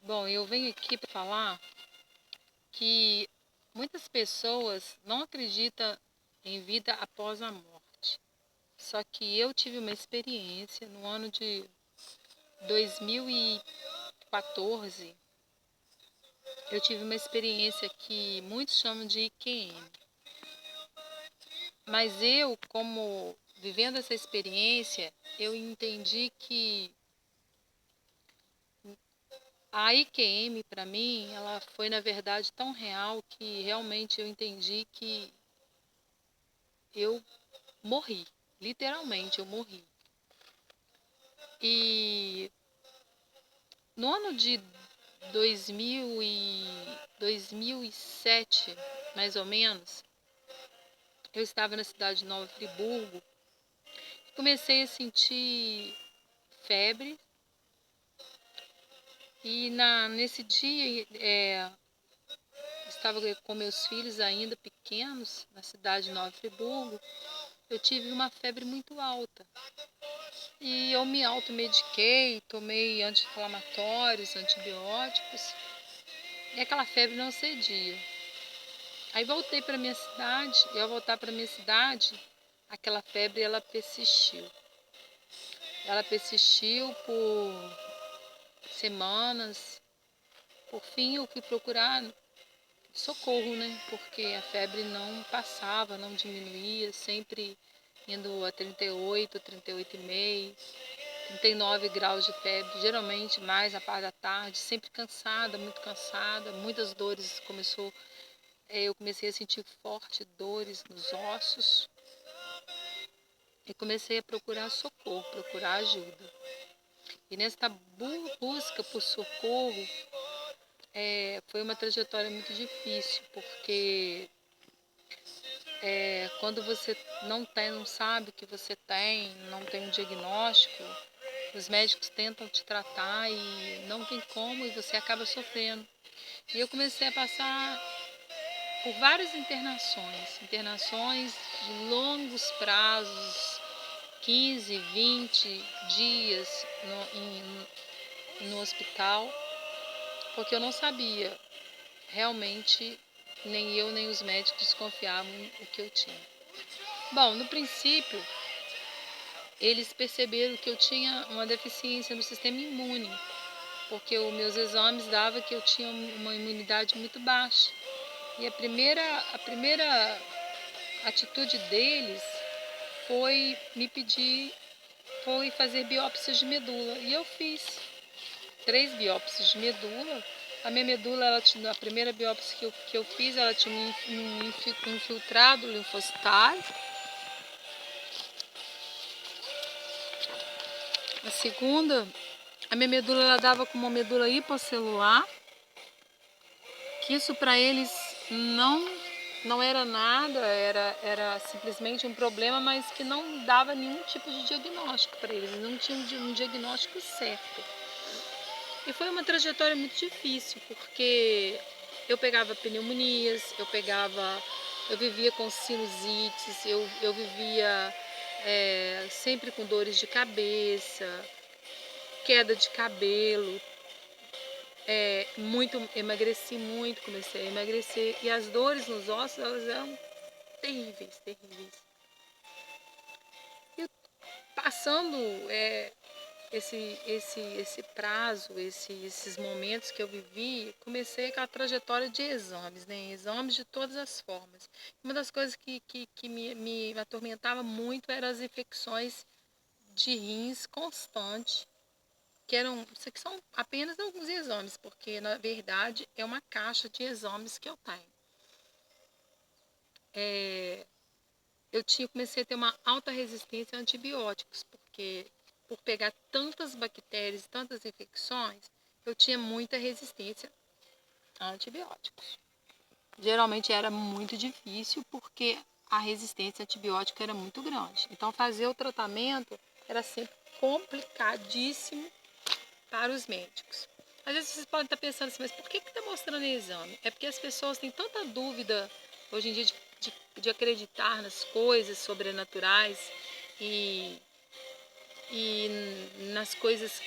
Bom, eu venho aqui para falar que muitas pessoas não acreditam em vida após a morte. Só que eu tive uma experiência no ano de 2014. Eu tive uma experiência que muitos chamam de IQM. Mas eu, como vivendo essa experiência, eu entendi que a IQM, para mim, ela foi, na verdade, tão real que realmente eu entendi que eu morri. Literalmente, eu morri. E no ano de 2007, mais ou menos, eu estava na cidade de Nova Friburgo. Comecei a sentir febre. E nesse dia, estava com meus filhos ainda pequenos, na cidade de Nova Friburgo. Eu tive uma febre muito alta. E eu me automediquei, tomei anti-inflamatórios, antibióticos. E aquela febre não cedia. Aí voltei para minha cidade, e ao voltar para minha cidade, aquela febre ela persistiu. Ela persistiu por semanas. Por fim, eu fui procurar socorro, né? Porque a febre não passava, não diminuía, sempre indo a 38, 38,5, 39 graus de febre, geralmente mais na parte da tarde, sempre cansada, muito cansada, muitas dores eu comecei a sentir forte dores nos ossos e comecei a procurar socorro, procurar ajuda. E nesta busca por socorro, foi uma trajetória muito difícil, porque quando você não sabe o que você tem, não tem um diagnóstico, os médicos tentam te tratar e não tem como e você acaba sofrendo. E eu comecei a passar por várias internações de longos prazos, 15, 20 dias no hospital, porque eu não sabia realmente, nem eu nem os médicos desconfiavam o que eu tinha. Bom, no princípio, eles perceberam que eu tinha uma deficiência no sistema imune, porque os meus exames davam que eu tinha uma imunidade muito baixa. E a primeira atitude deles foi fazer biópsias de medula. E eu fiz 3 biópsias de medula. A minha medula, a primeira biópsia que eu fiz, ela tinha um infiltrado linfocitário. A segunda, a minha medula ela dava como uma medula hipocelular, que isso para eles não era nada, era simplesmente um problema, mas que não dava nenhum tipo de diagnóstico para eles, não tinham um diagnóstico certo. E foi uma trajetória muito difícil, porque eu pegava pneumonias, eu vivia com sinusites, eu vivia sempre com dores de cabeça, queda de cabelo, emagreci muito, comecei a emagrecer, e as dores nos ossos, elas eram terríveis, terríveis. E passando esse prazo, esses momentos que eu vivi, comecei aquela trajetória de exames, né? Exames de todas as formas. Uma das coisas que me atormentava muito eram as infecções de rins constantes, isso aqui são apenas alguns exames, porque na verdade é uma caixa de exames que eu tenho. Comecei a ter uma alta resistência a antibióticos, porque por pegar tantas bactérias, tantas infecções, eu tinha muita resistência a antibióticos. Geralmente era muito difícil porque a resistência a antibiótico era muito grande. Então fazer o tratamento era sempre complicadíssimo para os médicos. Às vezes vocês podem estar pensando assim, mas por que está mostrando exame? É porque as pessoas têm tanta dúvida hoje em dia de acreditar nas coisas sobrenaturais e, e nas coisas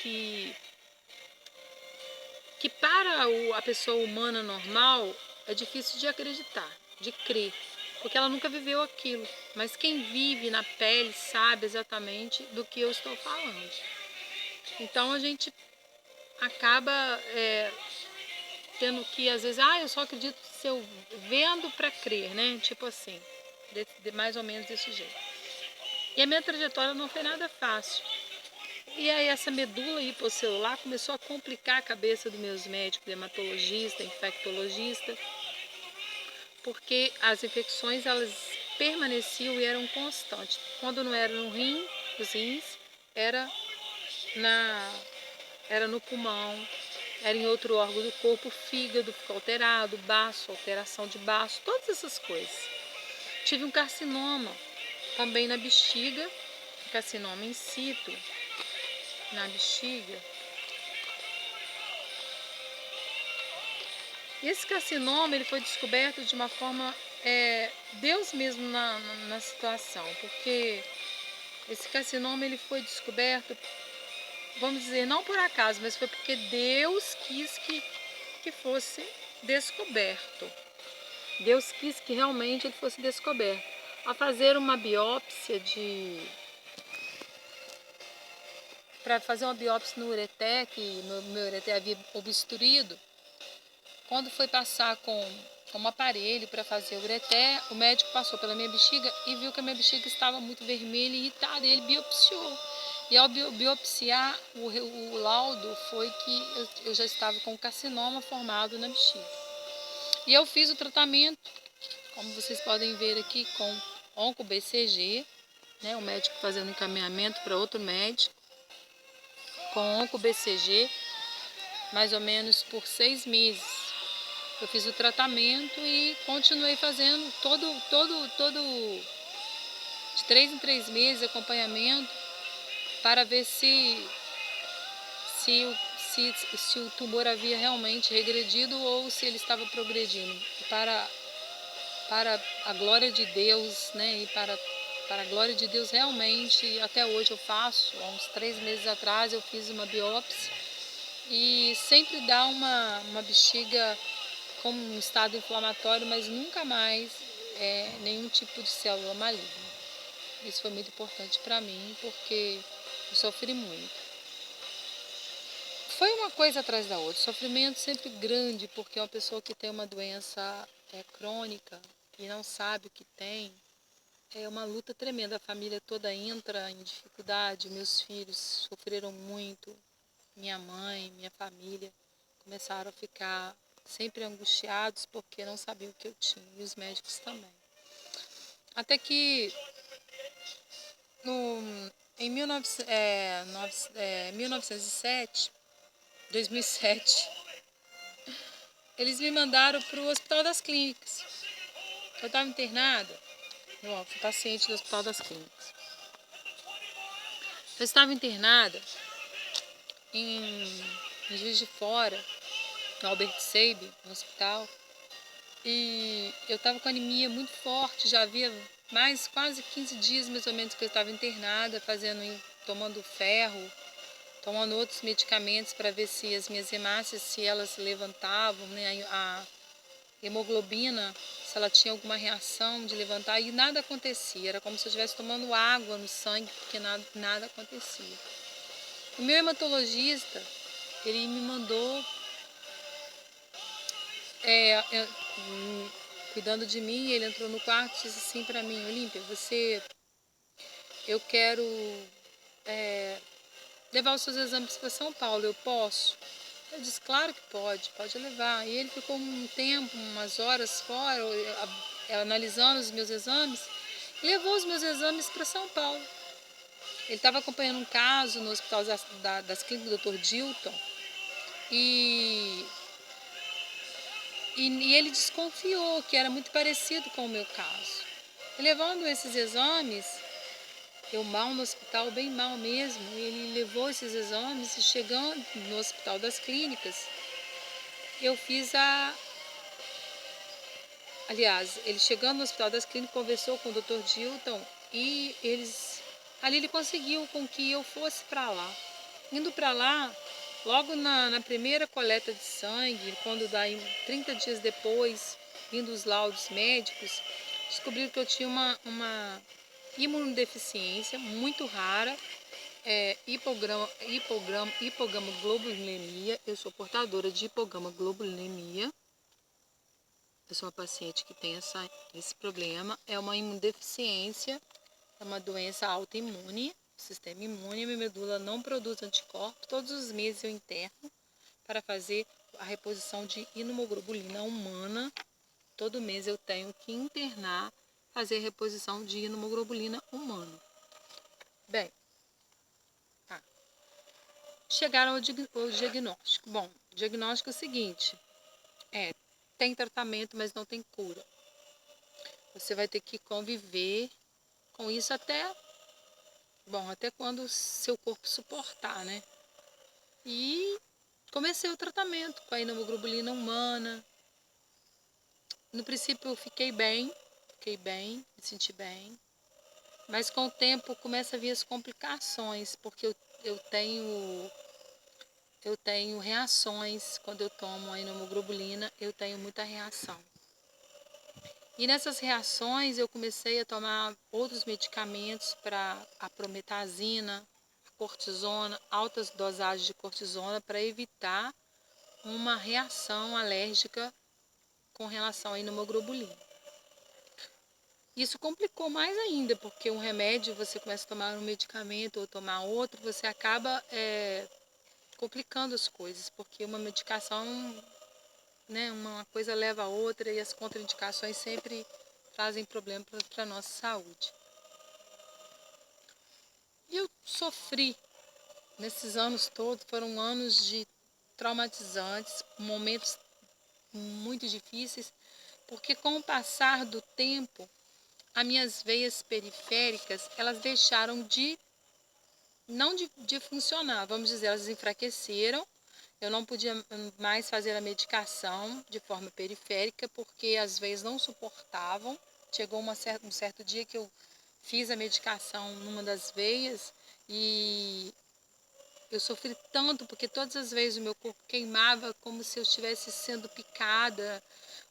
que para a pessoa humana normal é difícil de acreditar, de crer, porque ela nunca viveu aquilo. Mas quem vive na pele sabe exatamente do que eu estou falando. Então a gente acaba tendo que, às vezes, eu só acredito se eu vendo para crer, né? Tipo assim, mais ou menos desse jeito. E a minha trajetória não foi nada fácil. E aí essa medula hiposselular começou a complicar a cabeça dos meus médicos, dermatologista, infectologista, porque as infecções elas permaneciam e eram constantes. Quando não era no rim, os rins, era no pulmão, era em outro órgão do corpo, o fígado ficou alterado, baço, alteração de baço, todas essas coisas. Tive um carcinoma também na bexiga, carcinoma in situ, na bexiga. E esse carcinoma ele foi descoberto de uma forma, Deus mesmo na situação, porque esse carcinoma ele foi descoberto, vamos dizer, não por acaso, mas foi porque Deus quis que fosse descoberto. Deus quis que realmente ele fosse descoberto. Ao fazer uma biópsia para fazer uma biópsia no ureter, que meu ureter havia obstruído, quando foi passar com um aparelho para fazer o ureter, o médico passou pela minha bexiga e viu que a minha bexiga estava muito vermelha e irritada, e ele biopsiou. E ao biopsiar, o laudo foi que eu já estava com carcinoma formado na bexiga. E eu fiz o tratamento, como vocês podem ver aqui, com onco-BCG, né, o médico fazendo encaminhamento para outro médico, com onco-BCG, mais ou menos por 6 meses. Eu fiz o tratamento e continuei fazendo de 3 em 3 meses acompanhamento para ver se o tumor havia realmente regredido ou se ele estava progredindo. Para a glória de Deus, né, e para a glória de Deus realmente, até hoje eu faço, há uns 3 meses atrás eu fiz uma biópsia e sempre dá uma bexiga com um estado inflamatório, mas nunca mais nenhum tipo de célula maligna. Isso foi muito importante para mim, porque eu sofri muito. Foi uma coisa atrás da outra, sofrimento sempre grande, porque uma pessoa que tem uma doença crônica e não sabe o que tem, é uma luta tremenda. A família toda entra em dificuldade, meus filhos sofreram muito, minha mãe, minha família começaram a ficar sempre angustiados porque não sabiam o que eu tinha, e os médicos também. Até que em 2007, eles me mandaram para o Hospital das Clínicas. Eu estava internada, fui paciente do Hospital das Clínicas. Eu estava internada em Juiz de Fora, no Albert Sabin, no hospital, e eu estava com anemia muito forte, já havia quase 15 dias mais ou menos que eu estava internada, tomando ferro, tomando outros medicamentos para ver se as minhas hemácias, se elas levantavam, né, a hemoglobina, se ela tinha alguma reação de levantar, e nada acontecia, era como se eu estivesse tomando água no sangue, porque nada acontecia. O meu hematologista, ele me mandou, cuidando de mim, ele entrou no quarto e disse assim para mim: Olímpia, eu quero levar os seus exames para São Paulo, eu posso? Eu disse, claro que pode levar. E ele ficou um tempo, umas horas fora, analisando os meus exames, e levou os meus exames para São Paulo. Ele estava acompanhando um caso no Hospital das Clínicas do Dr. Dilton, e ele desconfiou que era muito parecido com o meu caso. E levando esses exames, eu mal no hospital, bem mal mesmo, ele levou esses exames e chegando no Hospital das Clínicas, eu fiz Aliás, ele chegando no Hospital das Clínicas, conversou com o Dr. Dilton e ali ele conseguiu com que eu fosse para lá. Indo para lá, Logo na primeira coleta de sangue, quando daí 30 dias depois, vindo os laudos médicos, descobriram que eu tinha uma imunodeficiência muito rara, hipogama-globulinemia. Eu sou portadora de hipogama-globulinemia. Eu sou uma paciente que tem esse problema. É uma imunodeficiência, é uma doença autoimune, sistema imune. Minha medula não produz anticorpos. Todos os meses eu interno para fazer a reposição de imunoglobulina humana. Todo mês eu tenho que internar, fazer a reposição de imunoglobulina humana. Bem, tá. Chegaram ao diagnóstico. Bom, o diagnóstico é o seguinte: tem tratamento, mas não tem cura. Você vai ter que conviver com isso até quando o seu corpo suportar, né? E comecei o tratamento com a imunoglobulina humana. No princípio eu fiquei bem, me senti bem. Mas com o tempo começa a vir as complicações, porque eu tenho reações. Quando eu tomo a imunoglobulina, eu tenho muita reação. E nessas reações eu comecei a tomar outros medicamentos para a prometazina, a cortisona, altas dosagens de cortisona, para evitar uma reação alérgica com relação à imunoglobulina. Isso complicou mais ainda, porque um remédio, você começa a tomar um medicamento ou tomar outro, você acaba complicando as coisas, porque uma medicação, né, uma coisa leva a outra e as contraindicações sempre trazem problema para a nossa saúde. E eu sofri nesses anos todos, foram anos de traumatizantes, momentos muito difíceis, porque com o passar do tempo, as minhas veias periféricas, elas deixaram não de funcionar, vamos dizer, elas enfraqueceram. Eu não podia mais fazer a medicação de forma periférica, porque as veias não suportavam. Chegou um certo dia que eu fiz a medicação numa das veias e eu sofri tanto, porque todas as vezes o meu corpo queimava como se eu estivesse sendo picada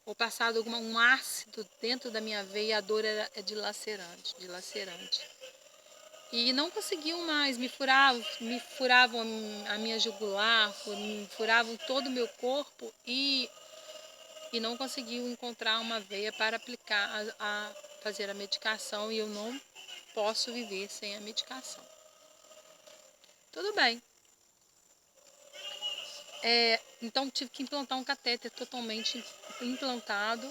ou passado um ácido dentro da minha veia. A dor era dilacerante. E não conseguiam mais, me furavam a minha jugular, me furavam todo o meu corpo e não conseguiam encontrar uma veia para aplicar, fazer a medicação, e eu não posso viver sem a medicação. Tudo bem. Então tive que implantar um catéter totalmente implantado,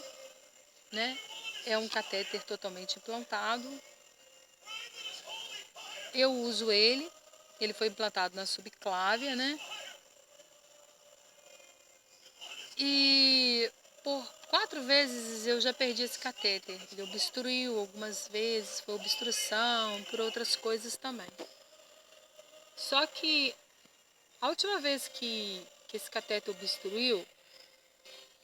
né? É um catéter totalmente implantado. Eu uso ele foi implantado na subclávia, né? E por 4 vezes eu já perdi esse catéter. Ele obstruiu algumas vezes, foi obstrução, por outras coisas também. Só que a última vez que esse catéter obstruiu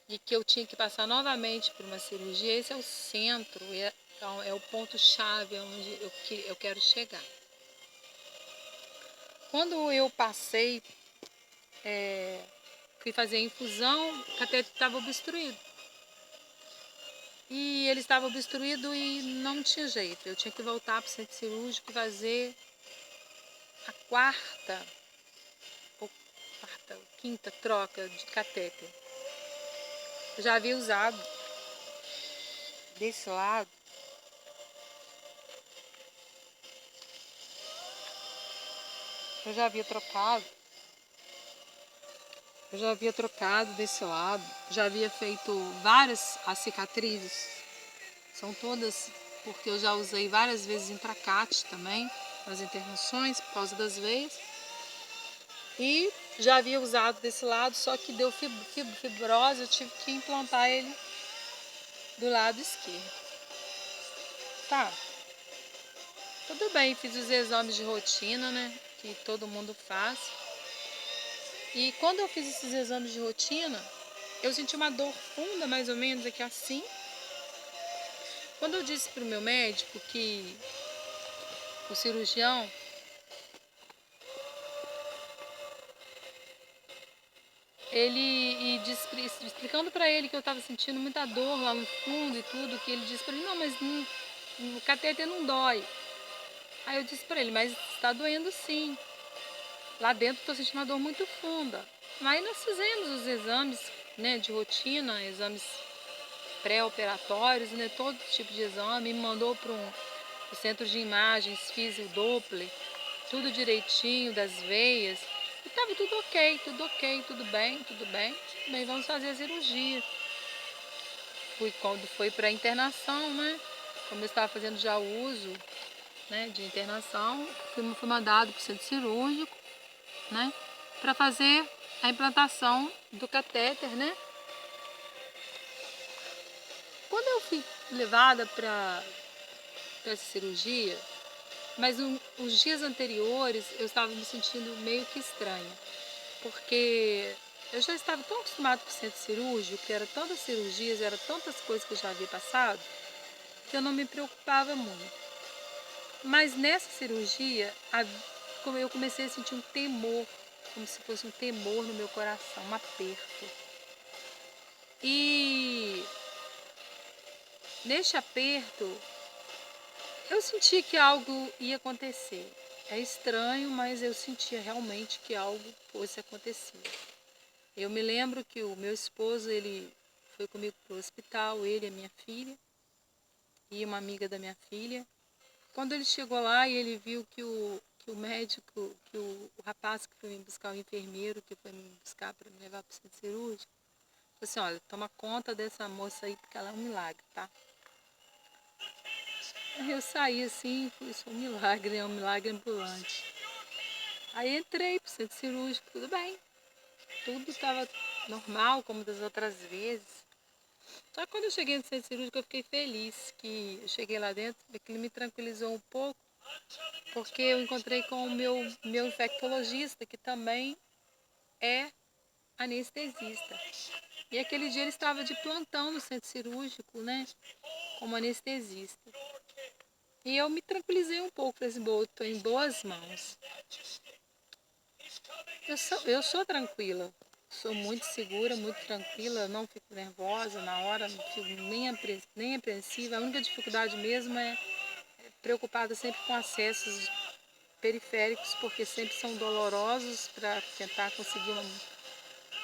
e que eu tinha que passar novamente por uma cirurgia, esse é o centro, é o ponto-chave onde eu quero chegar. Quando eu passei, fui fazer a infusão, o catéter estava obstruído. E ele estava obstruído e não tinha jeito. Eu tinha que voltar para o centro cirúrgico e fazer a quinta troca de catéter. Eu já havia usado desse lado. Eu já havia trocado desse lado. Já havia feito várias as cicatrizes. São todas porque eu já usei várias vezes intracate também, nas internações, por causa das veias. E já havia usado desse lado, só que deu fibrose, eu tive que implantar ele do lado esquerdo. Tá, tudo bem, fiz os exames de rotina, né, que todo mundo faz. E quando eu fiz esses exames de rotina, eu senti uma dor funda, mais ou menos, aqui assim. Quando eu disse para o meu médico que o cirurgião explicando para ele que eu estava sentindo muita dor lá no fundo e tudo, que ele disse para mim, não, mas o catéter não dói. Aí eu disse para ele, mas está doendo sim. Lá dentro estou sentindo uma dor muito funda. Aí nós fizemos os exames, né, de rotina, exames pré-operatórios, né, todo tipo de exame, me mandou para o centro de imagens, fiz o Doppler, tudo direitinho, das veias. E estava tudo ok, tudo bem, tudo bem. Bem, vamos fazer a cirurgia. Quando foi para internação, né? Como eu estava fazendo já o uso, né, de internação, fui mandado para o centro cirúrgico, né, para fazer a implantação do catéter, né. Quando eu fui levada para essa cirurgia, mas os dias anteriores eu estava me sentindo meio que estranha, porque eu já estava tão acostumada com o centro cirúrgico, que era tantas cirurgias, era tantas coisas que eu já havia passado, que eu não me preocupava muito. Mas nessa cirurgia, como eu comecei a sentir um temor, como se fosse um temor no meu coração, um aperto. E neste aperto, eu senti que algo ia acontecer. É estranho, mas eu sentia realmente que algo fosse acontecer. Eu me lembro que o meu esposo, ele foi comigo para o hospital, ele e a minha filha, e uma amiga da minha filha. Quando ele chegou lá e ele viu que o médico, que o rapaz que foi me buscar, o enfermeiro que foi me buscar para me levar para o centro cirúrgico, falou assim, olha, toma conta dessa moça aí porque ela é um milagre, tá? Aí eu saí assim, isso é um milagre, é um milagre ambulante. Aí entrei para o centro cirúrgico, tudo bem. Tudo estava normal, como das outras vezes. Só que quando eu cheguei no centro cirúrgico, eu fiquei feliz que eu cheguei lá dentro, aquilo me tranquilizou um pouco, porque eu encontrei com o meu infectologista, que também é anestesista. E aquele dia ele estava de plantão no centro cirúrgico, né, como anestesista. E eu me tranquilizei um pouco, falei assim, boa, estou em boas mãos. Eu sou tranquila, sou muito segura, muito tranquila, não fico nervosa na hora, não fico nem apreensiva. A única dificuldade mesmo é preocupada sempre com acessos periféricos, porque sempre são dolorosos para tentar conseguir,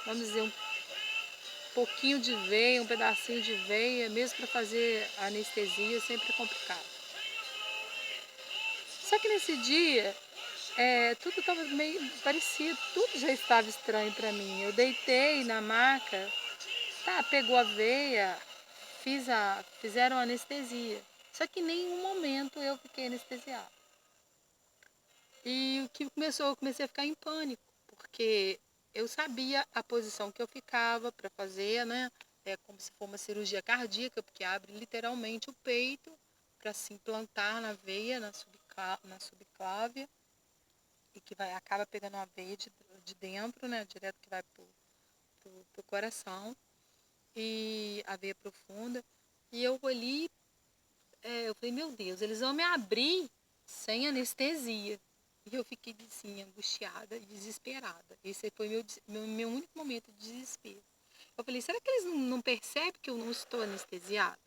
vamos dizer, um pouquinho de veia, um pedacinho de veia, mesmo para fazer a anestesia, sempre é complicado. Só que nesse dia, tudo estava meio parecido, tudo já estava estranho para mim. Eu deitei na maca, tá, pegou a veia, fizeram a anestesia. Só que em nenhum momento eu fiquei anestesiada. E o que eu comecei a ficar em pânico, porque eu sabia a posição que eu ficava para fazer, né? É como se for uma cirurgia cardíaca, porque abre literalmente o peito para se implantar na veia, na subclávia, e que acaba pegando a veia de dentro, né? Direto que vai pro coração, e a veia profunda. E eu ali, eu falei, meu Deus, eles vão me abrir sem anestesia. E eu fiquei assim, angustiada e desesperada. Esse foi meu único momento de desespero. Eu falei, será que eles não percebem que eu não estou anestesiada?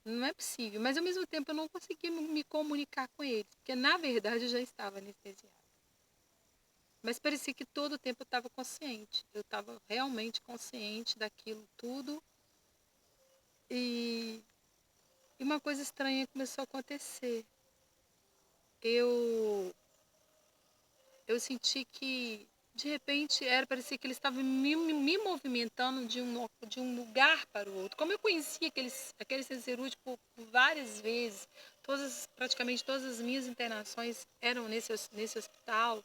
Não é possível. Mas ao mesmo tempo eu não conseguia me comunicar com eles, porque na verdade eu já estava anestesiada. Mas parecia que todo o tempo eu estava consciente. Eu estava realmente consciente daquilo tudo. E uma coisa estranha começou a acontecer. Eu senti que, de repente, parecia que eles estavam me movimentando de um lugar para o outro. Como eu conhecia aquele centro cirúrgico por várias vezes, praticamente todas as minhas internações eram nesse hospital,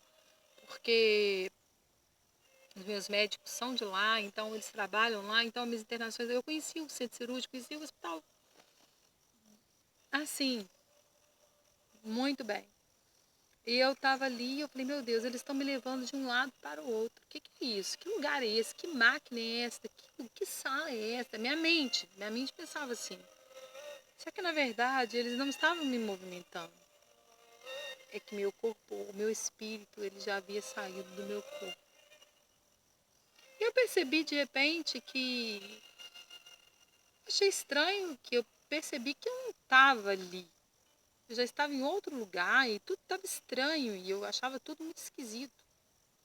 porque os meus médicos são de lá, então eles trabalham lá, então minhas internações, eu conhecia o centro cirúrgico, conhecia o hospital, assim, muito bem. E eu estava ali e eu falei, meu Deus, eles estão me levando de um lado para o outro. O que é isso? Que lugar é esse? Que máquina é essa? Que sala é essa? Minha mente pensava assim. Só que, na verdade, eles não estavam me movimentando. É que meu corpo, o meu espírito, ele já havia saído do meu corpo. eu percebi de repente que... Achei estranho que eu percebi que eu não estava ali. Eu já estava em outro lugar e tudo estava estranho e eu achava tudo muito esquisito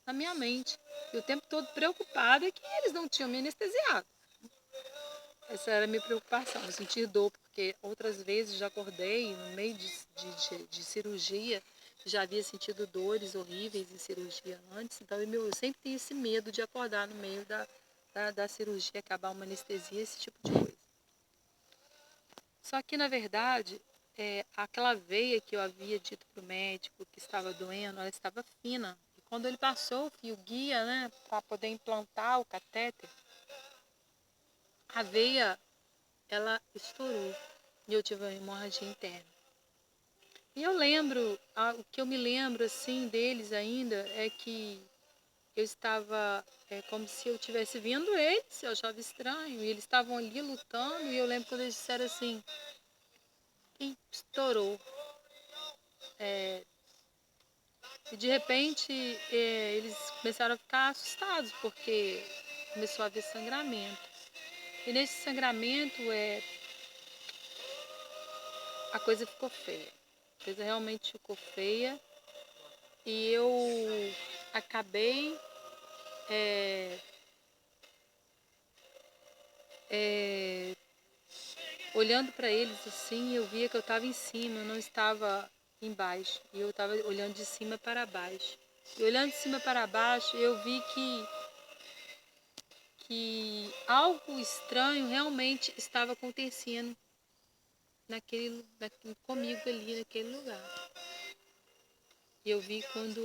na minha mente. E o tempo todo preocupada que eles não tinham me anestesiado. Essa era a minha preocupação, eu sentir dor, porque outras vezes já acordei no meio de cirurgia, já havia sentido dores horríveis em cirurgia antes, então eu sempre tenho esse medo de acordar no meio da cirurgia, acabar uma anestesia, esse tipo de coisa. Só que, na verdade, aquela veia que eu havia dito para o médico que estava doendo, ela estava fina. E quando ele passou o fio guia, né, para poder implantar o catéter, a veia, ela estourou e eu tive uma hemorragia interna. E eu lembro, o que eu me lembro assim deles ainda é que eu estava como se eu estivesse vendo eles, eu achava estranho, e eles estavam ali lutando, e eu lembro quando eles disseram assim, e estourou. E de repente eles começaram a ficar assustados, porque começou a haver sangramento. E nesse sangramento a coisa ficou feia. A coisa realmente ficou feia. E eu acabei olhando para eles assim, eu via que eu estava em cima, eu não estava embaixo. E eu estava olhando de cima para baixo. E olhando de cima para baixo, eu vi que algo estranho realmente estava acontecendo comigo ali naquele lugar. E eu vi quando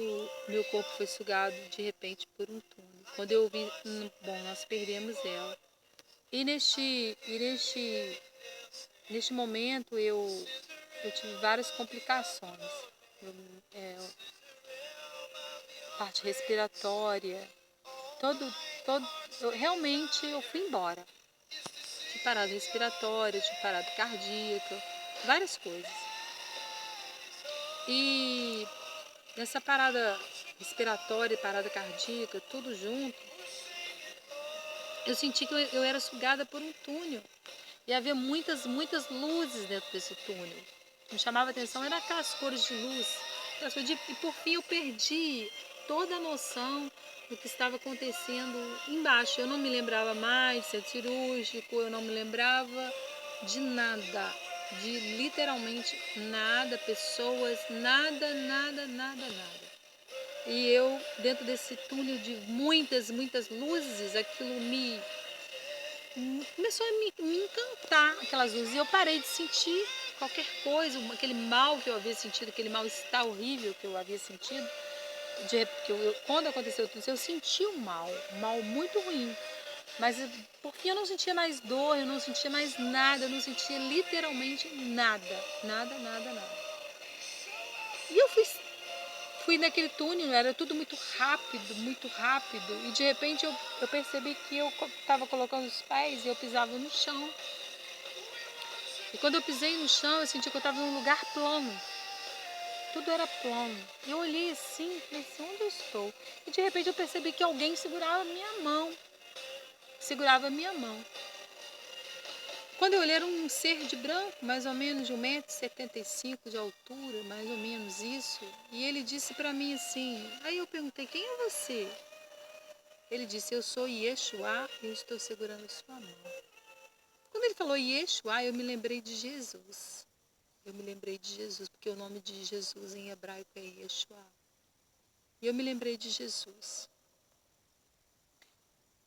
meu corpo foi sugado de repente por um túnel. Quando eu vi, bom, nós perdemos ela. E neste momento eu tive várias complicações. Parte respiratória, realmente eu fui embora. Tive parada respiratória, tive parada cardíaca, várias coisas. E nessa parada respiratória e parada cardíaca, tudo junto, eu senti que eu era sugada por um túnel. E havia muitas luzes dentro desse túnel. O que me chamava a atenção era aquelas cores de luz. E por fim eu perdi toda a noção do que estava acontecendo embaixo. Eu não me lembrava mais de centro cirúrgico, eu não me lembrava de nada. De literalmente nada, pessoas, nada, nada, nada, nada. E eu, dentro desse túnel de muitas luzes, aquilo começou a me encantar, aquelas luzes. E eu parei de sentir qualquer coisa, aquele mal que eu havia sentido, aquele mal-estar horrível que eu havia sentido. Quando aconteceu tudo isso, eu senti um mal muito ruim. Mas por fim eu não sentia mais dor, eu não sentia mais nada, eu não sentia literalmente nada, nada, nada, nada. E eu fui naquele túnel, era tudo muito rápido, e de repente eu percebi que eu estava colocando os pés e eu pisava no chão. E quando eu pisei no chão, eu senti que eu estava num lugar plano. Tudo era plano. Eu olhei assim e falei assim, onde eu estou? E de repente eu percebi que alguém segurava a minha mão. Segurava a minha mão. Quando eu olhei, era um ser de branco, mais ou menos de 1,75 m de altura, mais ou menos isso. E ele disse para mim assim, aí eu perguntei, quem é você? Ele disse, eu sou Yeshua e eu estou segurando sua mão. Quando ele falou Yeshua, eu me lembrei de Jesus. Eu me lembrei de Jesus, porque o nome de Jesus em hebraico é Yeshua. E eu me lembrei de Jesus.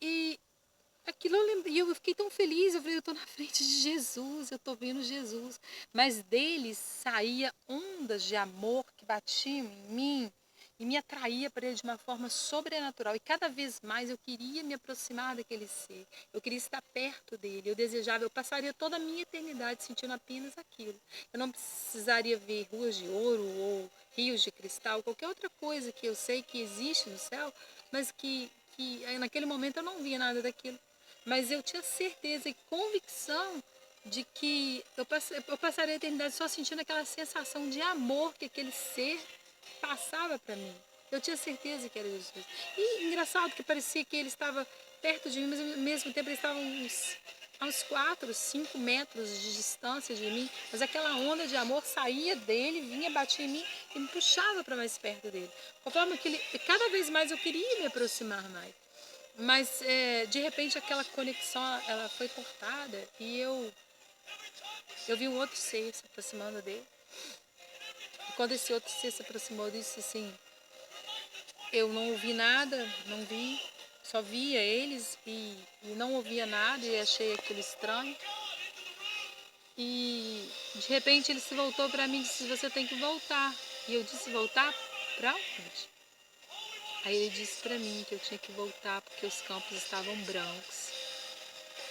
E aquilo eu lembrei, eu fiquei tão feliz, eu falei, eu estou na frente de Jesus, eu estou vendo Jesus. Mas dele saía ondas de amor que batiam em mim e me atraía para ele de uma forma sobrenatural. E cada vez mais eu queria me aproximar daquele ser, eu queria estar perto dele, eu passaria toda a minha eternidade sentindo apenas aquilo. Eu não precisaria ver ruas de ouro ou rios de cristal, qualquer outra coisa que eu sei que existe no céu, mas que naquele momento eu não via nada daquilo. Mas eu tinha certeza e convicção de que eu passaria a eternidade só sentindo aquela sensação de amor que aquele ser passava para mim. Eu tinha certeza que era Jesus. E engraçado que parecia que ele estava perto de mim, mas ao mesmo tempo eles estavam a uns 4, 5 metros de distância de mim, mas aquela onda de amor saía dele, vinha, batia em mim e me puxava para mais perto dele. Conforme que ele, cada vez mais eu queria me aproximar mais. Mas, de repente, aquela conexão ela foi cortada e eu vi um outro ser se aproximando dele. E quando esse outro ser se aproximou, eu disse assim, eu não ouvi nada, não vi, só via eles e não ouvia nada e achei aquilo estranho. E de repente ele se voltou para mim e disse, você tem que voltar. E eu disse, voltar para onde? Aí ele disse para mim que eu tinha que voltar porque os campos estavam brancos.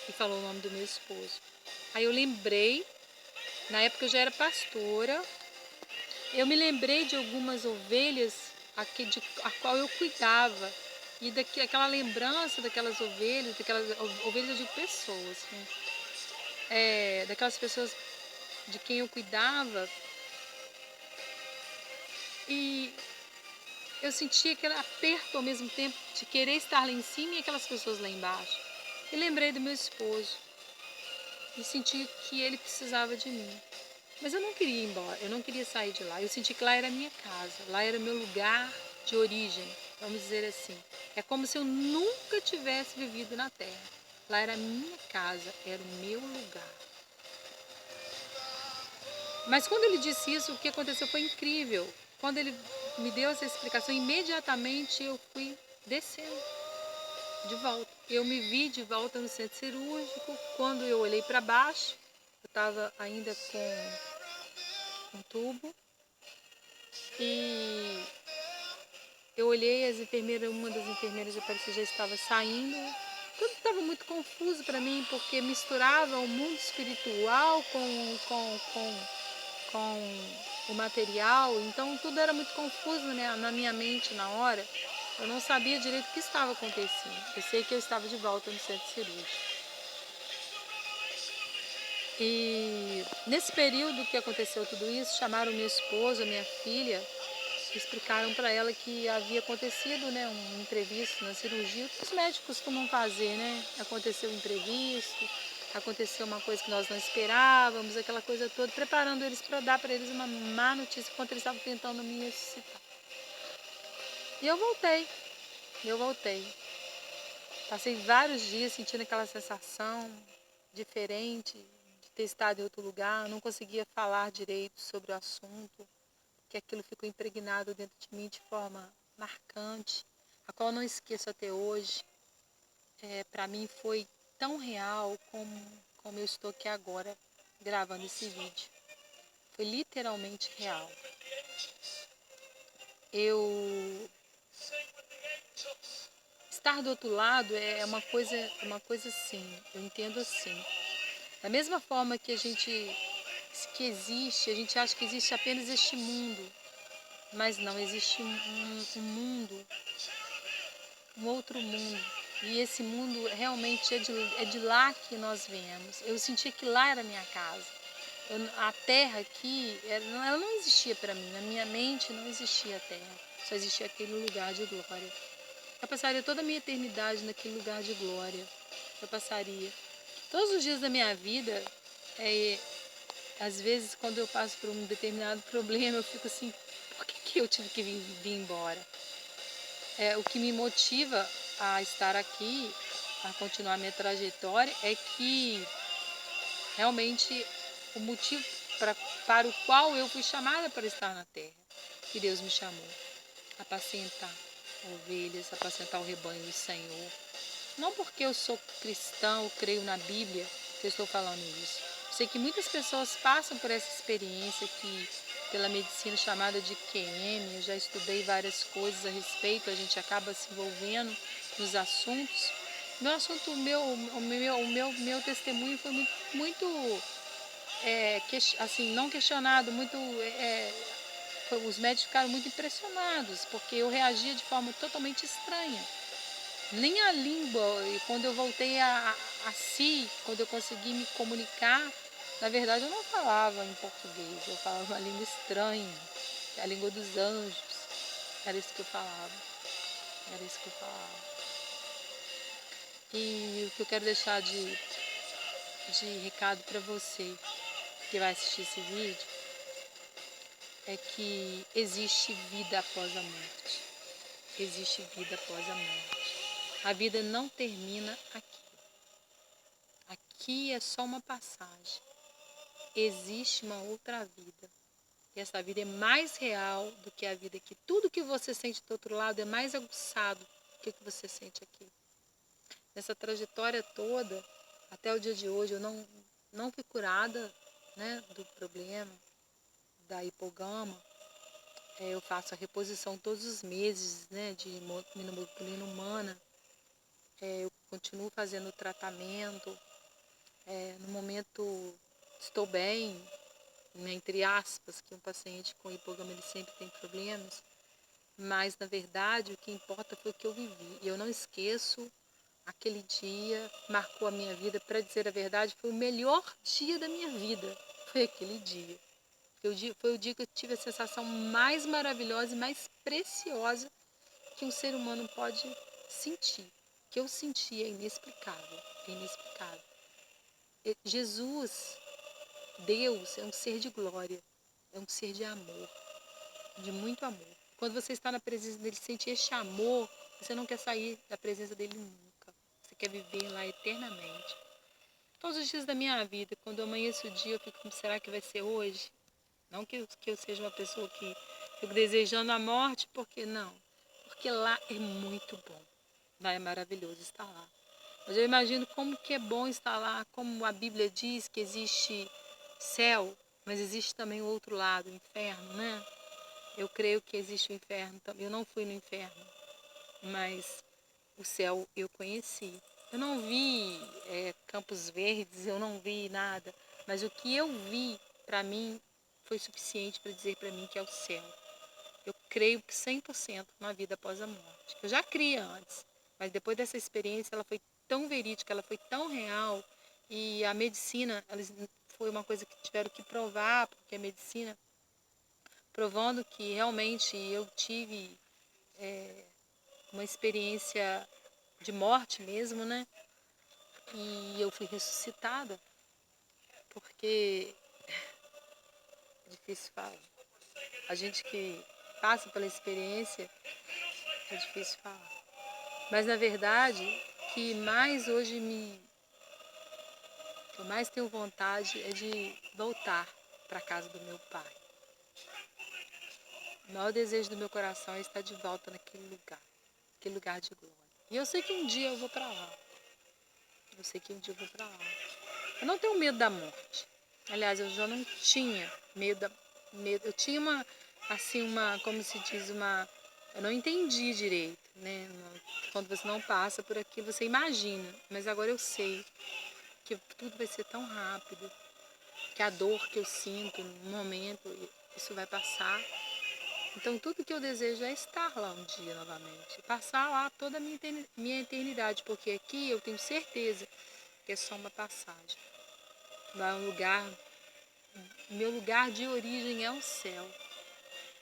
E falou o nome do meu esposo. Aí eu lembrei, na época eu já era pastora, eu me lembrei de algumas ovelhas a qual eu cuidava. E aquela lembrança daquelas ovelhas eu digo pessoas, né? Daquelas pessoas de quem eu cuidava. E eu sentia aquele aperto ao mesmo tempo de querer estar lá em cima e aquelas pessoas lá embaixo. E lembrei do meu esposo. E senti que ele precisava de mim. Mas eu não queria ir embora, eu não queria sair de lá. Eu senti que lá era a minha casa, lá era o meu lugar de origem, vamos dizer assim. É como se eu nunca tivesse vivido na terra. Lá era a minha casa, era o meu lugar. Mas quando ele disse isso, o que aconteceu foi incrível. Quando ele me deu essa explicação, imediatamente eu fui descendo de volta. Eu me vi de volta no centro cirúrgico. Quando eu olhei para baixo, eu estava ainda com um tubo. E eu olhei as enfermeiras, uma das enfermeiras apareceu, já estava saindo. Tudo estava muito confuso para mim, porque misturava o mundo espiritual com o material. Então tudo era muito confuso na minha mente na hora. Eu não sabia direito o que estava acontecendo. Eu sei que eu estava de volta no centro cirúrgico. E nesse período que aconteceu tudo isso, chamaram meu esposo, a minha filha, explicaram para ela que havia acontecido um imprevisto na cirurgia, o que os médicos costumam fazer, Aconteceu um imprevisto, aconteceu uma coisa que nós não esperávamos, aquela coisa toda, preparando eles para dar para eles uma má notícia enquanto eles estavam tentando me ressuscitar. E eu voltei. Passei vários dias sentindo aquela sensação diferente de ter estado em outro lugar, não conseguia falar direito sobre o assunto, que aquilo ficou impregnado dentro de mim de forma marcante, a qual eu não esqueço até hoje. Para mim foi tão real como eu estou aqui agora gravando esse vídeo. Foi literalmente real. Estar do outro lado é uma coisa assim, eu entendo assim. Da mesma forma que a gente acha que existe apenas este mundo, mas não, existe um mundo, um outro mundo. E esse mundo realmente é de lá que nós viemos. Eu senti que lá era a minha casa. A terra aqui, ela não existia para mim. Na minha mente não existia a terra. Só existia aquele lugar de glória. Eu passaria toda a minha eternidade naquele lugar de glória. Eu passaria. Todos os dias da minha vida, às vezes quando eu passo por um determinado problema, eu fico assim, por que eu tive que vir embora? O que me motiva a estar aqui, a continuar minha trajetória, é que realmente o motivo para o qual eu fui chamada para estar na terra, que Deus me chamou, apacentar ovelhas, apacentar o rebanho do Senhor. Não porque eu sou cristã ou creio na Bíblia que eu estou falando isso. Sei que muitas pessoas passam por essa experiência que pela medicina chamada de QM, eu já estudei várias coisas a respeito, a gente acaba se envolvendo nos assuntos. Meu testemunho foi muito assim, não questionado, os médicos ficaram muito impressionados, porque eu reagia de forma totalmente estranha. Nem a língua, e quando eu voltei a si, quando eu consegui me comunicar, na verdade eu não falava em português, eu falava uma língua estranha, a língua dos anjos, era isso que eu falava, era isso que eu falava. E o que eu quero deixar de recado para você que vai assistir esse vídeo é que existe vida após a morte. Existe vida após a morte. A vida não termina aqui. Aqui é só uma passagem. Existe uma outra vida. E essa vida é mais real do que a vida aqui. Tudo que você sente do outro lado é mais aguçado do que o que você sente aqui. Nessa trajetória toda, até o dia de hoje, eu não fui curada, né, do problema da hipogama. Eu faço a reposição todos os meses, né, de imunoglobulina humana. Eu continuo fazendo o tratamento. No momento estou bem, né, entre aspas, que um paciente com hipogama ele sempre tem problemas. Mas, na verdade, o que importa foi o que eu vivi. E eu não esqueço, aquele dia marcou a minha vida. Para dizer a verdade, foi o melhor dia da minha vida. Foi aquele dia. Foi o dia que eu tive a sensação mais maravilhosa e mais preciosa que um ser humano pode sentir. Que eu senti é inexplicável. É inexplicável. Jesus, Deus, é um ser de glória. É um ser de amor. De muito amor. Quando você está na presença dele, sente este amor, você não quer sair da presença dele nunca. Você quer viver lá eternamente. Todos os dias da minha vida, quando eu amanheço o dia, eu fico, será que vai ser hoje? Não que eu seja uma pessoa que fico desejando a morte, porque não. Porque lá é muito bom. Lá é maravilhoso estar lá. Mas eu imagino como que é bom estar lá, como a Bíblia diz que existe céu, mas existe também o outro lado, o inferno, né? Eu creio que existe o inferno também. Eu não fui no inferno, mas o céu eu conheci. Eu não vi Campos Verdes, eu não vi nada, mas o que eu vi, para mim, foi suficiente para dizer para mim que é o céu. Eu creio 100% na vida após a morte. Eu já cria antes, mas depois dessa experiência, ela foi tão verídica, ela foi tão real, e a medicina, foi uma coisa que tiveram que provar, porque a medicina provando que realmente eu tive uma experiência de morte mesmo, né? E eu fui ressuscitada, porque é difícil falar. A gente que passa pela experiência, é difícil falar. Mas na verdade, que mais hoje que eu mais tenho vontade é de voltar para a casa do meu pai. O maior desejo do meu coração é estar de volta naquele lugar de glória. E eu sei que um dia eu vou para lá. Eu sei que um dia eu vou para lá. Eu não tenho medo da morte. Aliás, eu já não tinha medo. Eu tinha como se diz, eu não entendi direito, né? Quando você não passa por aquilo, você imagina. Mas agora eu sei que tudo vai ser tão rápido, que a dor que eu sinto no momento, isso vai passar. Então, tudo que eu desejo é estar lá um dia novamente. Passar lá toda a minha eternidade, porque aqui eu tenho certeza que é só uma passagem. Lá é um lugar, meu lugar de origem é o céu.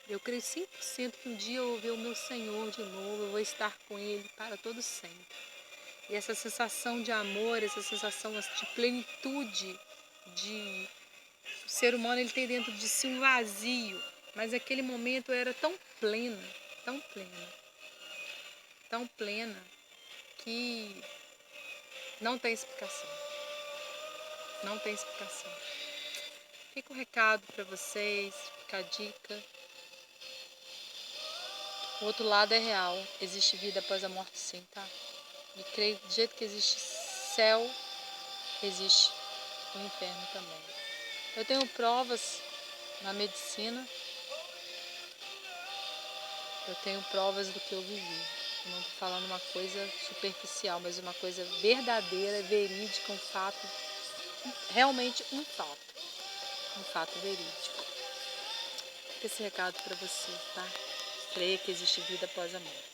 Eu creio 100% que um dia eu vou ver o meu Senhor de novo, eu vou estar com Ele para todo sempre. E essa sensação de amor, essa sensação de plenitude, o ser humano ele tem dentro de si um vazio, mas aquele momento eu era tão plena, tão plena, tão plena, que não tem explicação. Não tem explicação. Fica o recado para vocês, fica a dica. O outro lado é real, existe vida após a morte sim, tá? E creio que do jeito que existe céu, existe o inferno também. Eu tenho provas na medicina, eu tenho provas do que eu vivi. Eu não estou falando uma coisa superficial, mas uma coisa verdadeira, verídica, um fato, realmente um fato verídico. Fica esse recado para você, tá? Creia que existe vida após a morte.